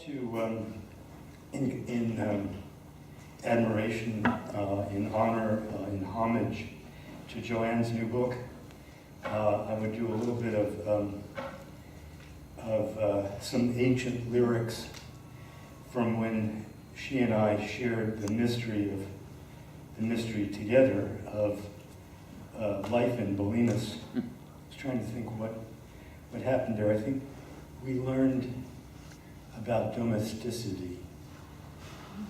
to, in admiration, in honor, in homage to Joanne's new book, I would do a little bit of some ancient lyrics from when she and I shared the mystery together of life in Bolinas. I was trying to think what happened there. I think we learned about domesticity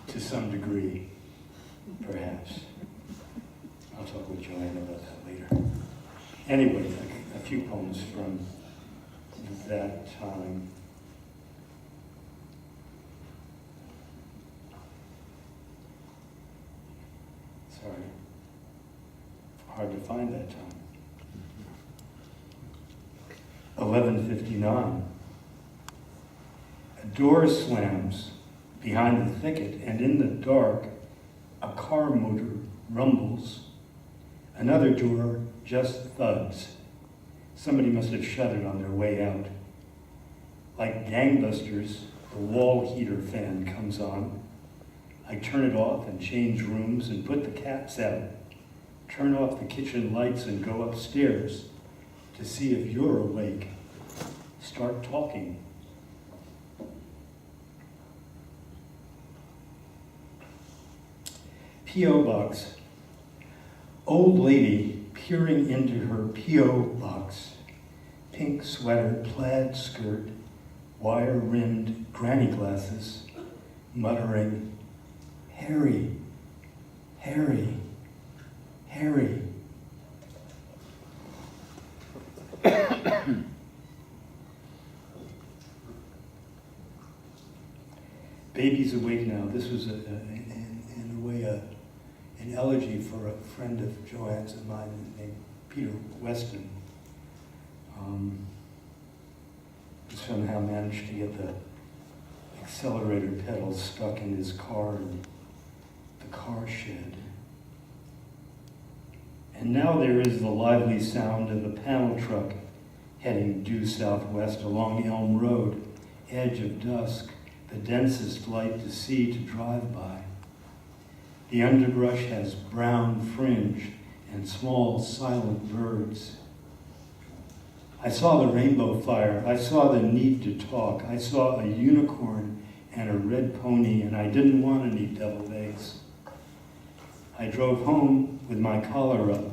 to some degree, perhaps. I'll talk with Joanne about that later. Anyway, a few poems from that time. Sorry, hard to find that time. 11:59. A door slams behind the thicket, and in the dark, a car motor rumbles. Another door just thuds. Somebody must have shut it on their way out. Like gangbusters, the wall heater fan comes on. I turn it off and change rooms and put the cats out. Turn off the kitchen lights and go upstairs to see if you're awake. Start talking. P.O. Box. Old lady peering into her P.O. box. Pink sweater, plaid skirt, wire-rimmed granny glasses, muttering, "Harry, Harry, Harry." Baby's awake now. This was, in a way, an elegy for a friend of Joanne's and mine named Peter Weston. Somehow managed to get the accelerator pedal stuck in his car in the car shed. And now there is the lively sound of the panel truck heading due southwest along Elm Road, edge of dusk, the densest light to see to drive by. The underbrush has brown fringe and small silent birds. I saw the rainbow fire. I saw the need to talk. I saw a unicorn and a red pony, and I didn't want any deviled eggs. I drove home with my collar up.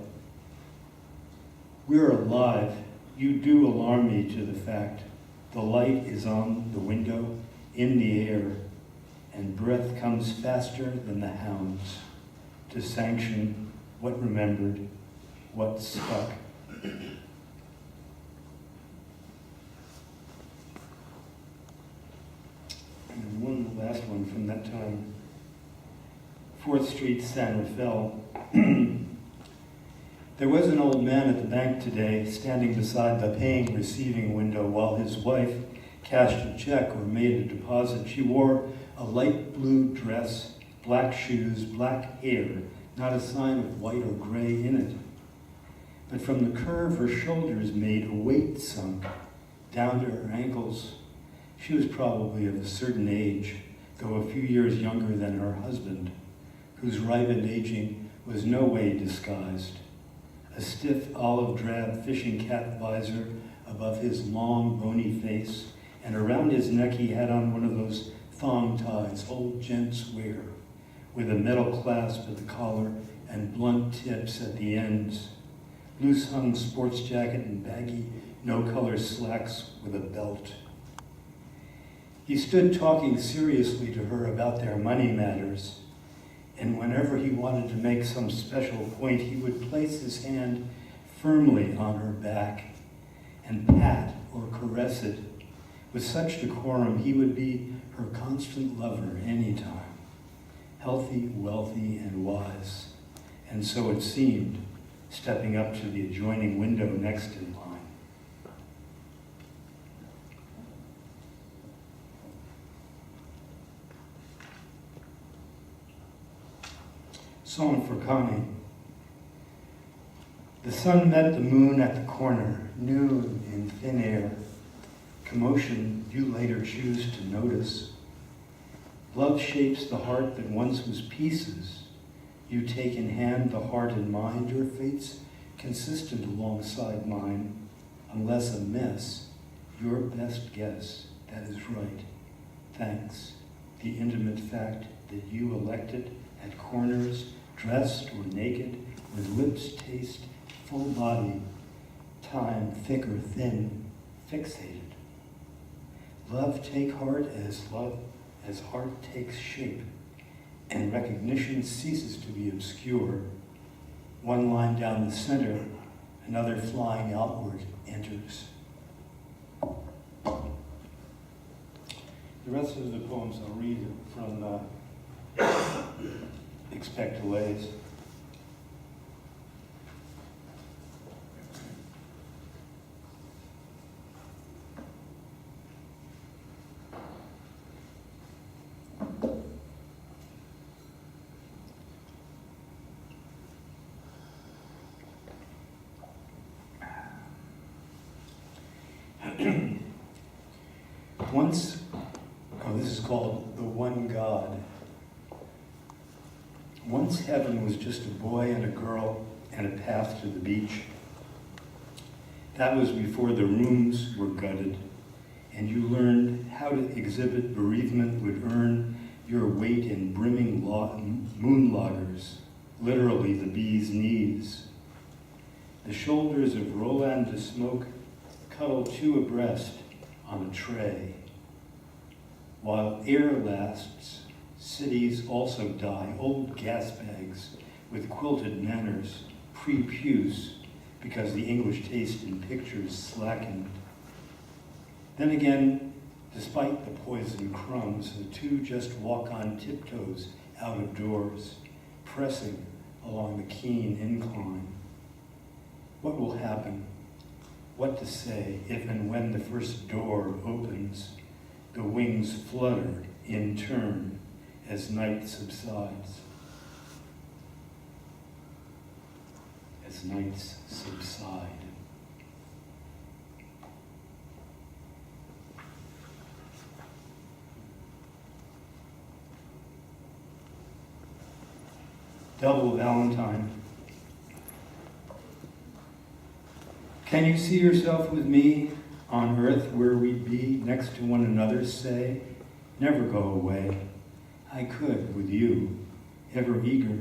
We're alive. You do alarm me to the fact. The light is on the window, in the air, and breath comes faster than the hounds to sanction what remembered, what stuck. And one last one from that time. 4th Street, San Rafael. There was an old man at the bank today standing beside the paying receiving window while his wife cashed a check or made a deposit. She wore a light blue dress, black shoes, black hair, not a sign of white or gray in it. But from the curve her shoulders made, a weight sunk down to her ankles. She was probably of a certain age, though a few years younger than her husband, whose ripened aging was no way disguised. A stiff olive drab fishing cap visor above his long bony face, and around his neck he had on one of those thong ties old gents wear, with a metal clasp at the collar and blunt tips at the ends. Loose hung sports jacket and baggy, no-color slacks with a belt. He stood talking seriously to her about their money matters, and whenever he wanted to make some special point, he would place his hand firmly on her back and pat or caress it. With such decorum, he would be her constant lover anytime, healthy, wealthy, and wise. And so it seemed, stepping up to the adjoining window next in line. Song for Connie. The sun met the moon at the corner, noon in thin air. Commotion you later choose to notice. Love shapes the heart that once was pieces. You take in hand the heart and mind, your fate's consistent alongside mine. Unless a mess, your best guess, that is right. Thanks, the intimate fact that you elected at corners, dressed or naked, with lips taste, full body, time thick or thin, fixated. Love take heart as heart takes shape, and recognition ceases to be obscure. One line down the center, another flying outward enters. The rest of the poems I'll read from Expect Delays. This is called The One God. Once heaven was just a boy and a girl and a path to the beach. That was before the rooms were gutted, and you learned how to exhibit bereavement would earn your weight in brimming moon loggers, literally the bee's knees. The shoulders of Roland de Smoke cuddle two abreast on a tray. While air lasts, cities also die, old gas bags with quilted manners, pre-puce, because the English taste in pictures slackened. Then again, despite the poison crumbs, the two just walk on tiptoes out of doors, pressing along the keen incline. What will happen? What to say if and when the first door opens, the wings flutter in turn as night subsides. As nights subside. Double Valentine. Can you see yourself with me on earth where we'd be next to one another, say, never go away. I could with you, ever eager,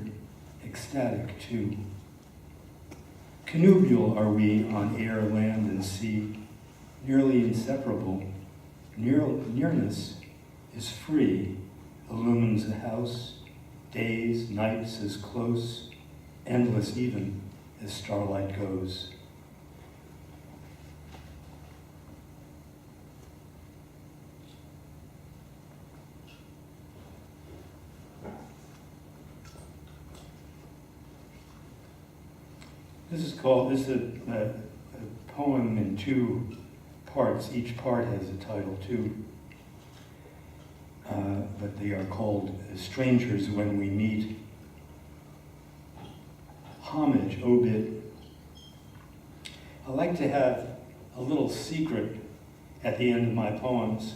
ecstatic too. Connubial are we on air, land, and sea, nearly inseparable. Nearness is free, illumines a house, days, nights as close, endless even as starlight goes. This is a poem in two parts. Each part has a title too. But they are called Strangers When We Meet. Homage, obit. I like to have a little secret at the end of my poems,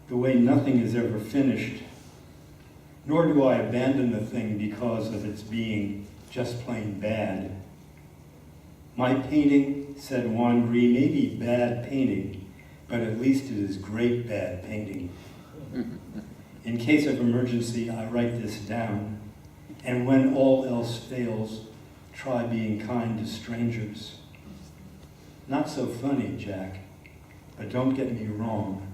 the way nothing is ever finished, nor do I abandon the thing because of its being just plain bad. My painting, said Juan Gris, may be bad painting, but at least it is great bad painting. In case of emergency, I write this down, and when all else fails, try being kind to strangers. Not so funny, Jack, but don't get me wrong.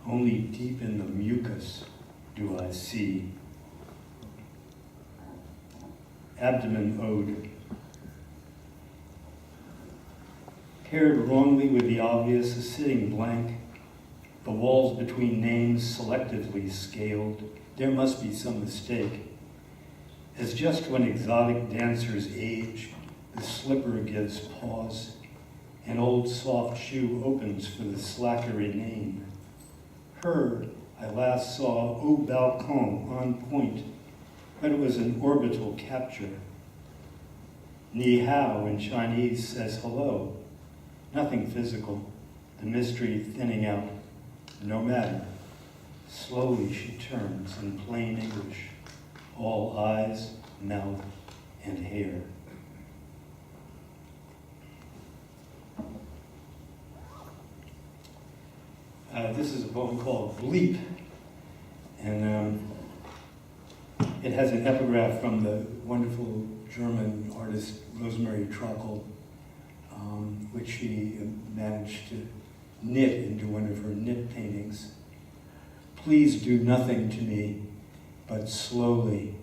Only deep in the mucus do I see. Abdomen Ode. Paired wrongly with the obvious, a sitting blank, the walls between names selectively scaled. There must be some mistake. As just when exotic dancers age, the slipper gives pause, an old soft shoe opens for the slacker inane. Her I last saw au balcon on point, but it was an orbital capture. Ni hao in Chinese says hello. Nothing physical, the mystery thinning out. No matter. Slowly she turns in plain English, all eyes, mouth, and hair. This is a poem called Bleep, and it has an epigraph from the wonderful German artist Rosemary Trockel, which she managed to knit into one of her knit paintings. Please do nothing to me, but slowly.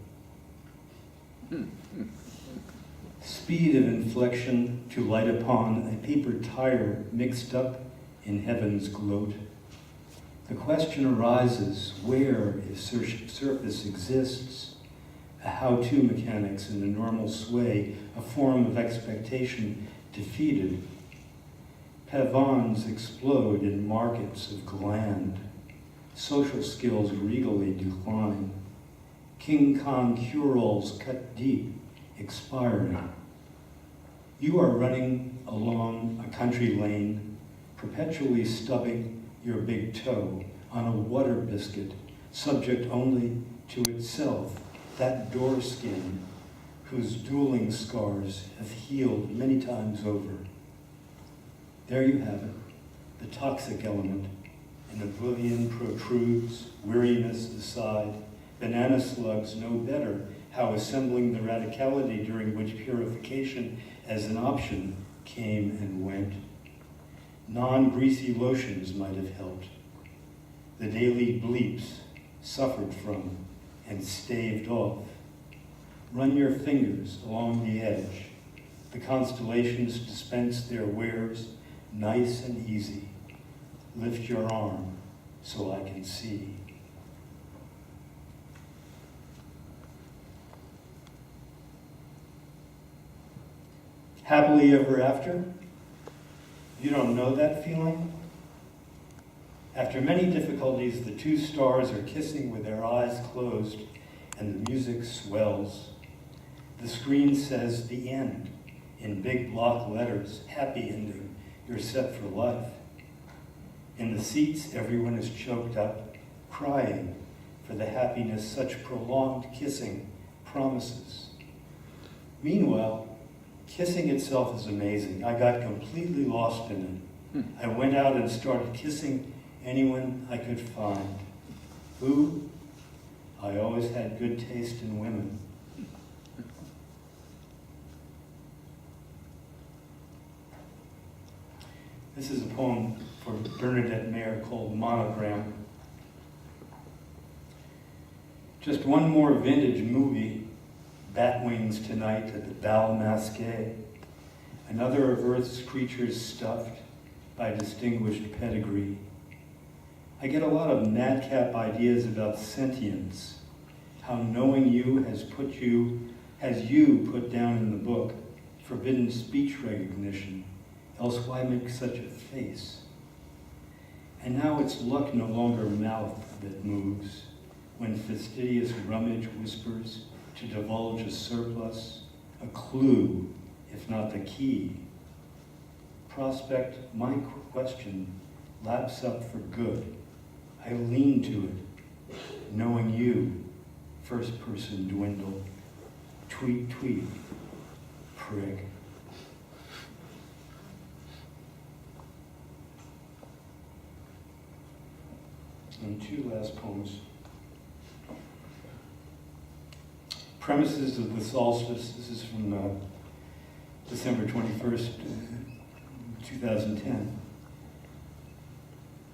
Speed of inflection to light upon a paper tire mixed up in heaven's gloat. The question arises, where, if surface exists, a how-to mechanics in a normal sway, a form of expectation defeated. Pavons explode in markets of gland. Social skills regally decline. King Kong cure-alls cut deep, expiring. You are running along a country lane, perpetually stubbing your big toe on a water biscuit, subject only to itself, that door skin whose dueling scars have healed many times over. There you have it, the toxic element. And oblivion protrudes, weariness aside. Banana slugs know better how assembling the radicality during which purification as an option came and went. Non-greasy lotions might have helped. The daily bleeps suffered from and staved off. Run your fingers along the edge. The constellations dispense their wares, nice and easy. Lift your arm so I can see. Happily ever after? You don't know that feeling? After many difficulties, the two stars are kissing with their eyes closed, and the music swells. The screen says the end in big block letters, happy ending, you're set for life. In the seats, everyone is choked up, crying for the happiness such prolonged kissing promises. Meanwhile, kissing itself is amazing. I got completely lost in it. I went out and started kissing anyone I could find. Who? I always had good taste in women. This is a poem for Bernadette Mayer called Monogram. Just one more vintage movie, Bat Wings Tonight at the Bal Masqué. Another of Earth's creatures stuffed by distinguished pedigree. I get a lot of madcap ideas about sentience, how knowing you has you put down in the book, forbidden speech recognition, else why make such a face? And now it's luck no longer mouth that moves, when fastidious rummage whispers to divulge a surplus, a clue, if not the key. Prospect, my question laps up for good. I lean to it, knowing you, first person dwindle, tweet, tweet, prig. And two last poems. Premises of the Solstice. This is from December 21st, 2010.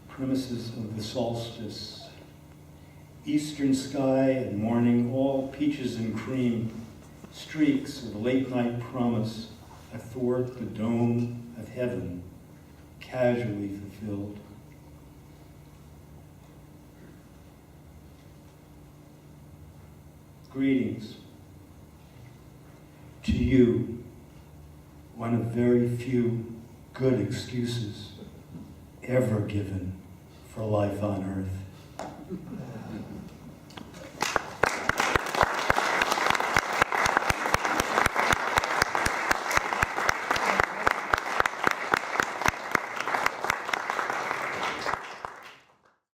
Premises of the Solstice. Eastern sky and morning, all peaches and cream, streaks of late night promise athwart the dome of heaven, casually fulfilled. Greetings to you, one of very few good excuses ever given for life on earth.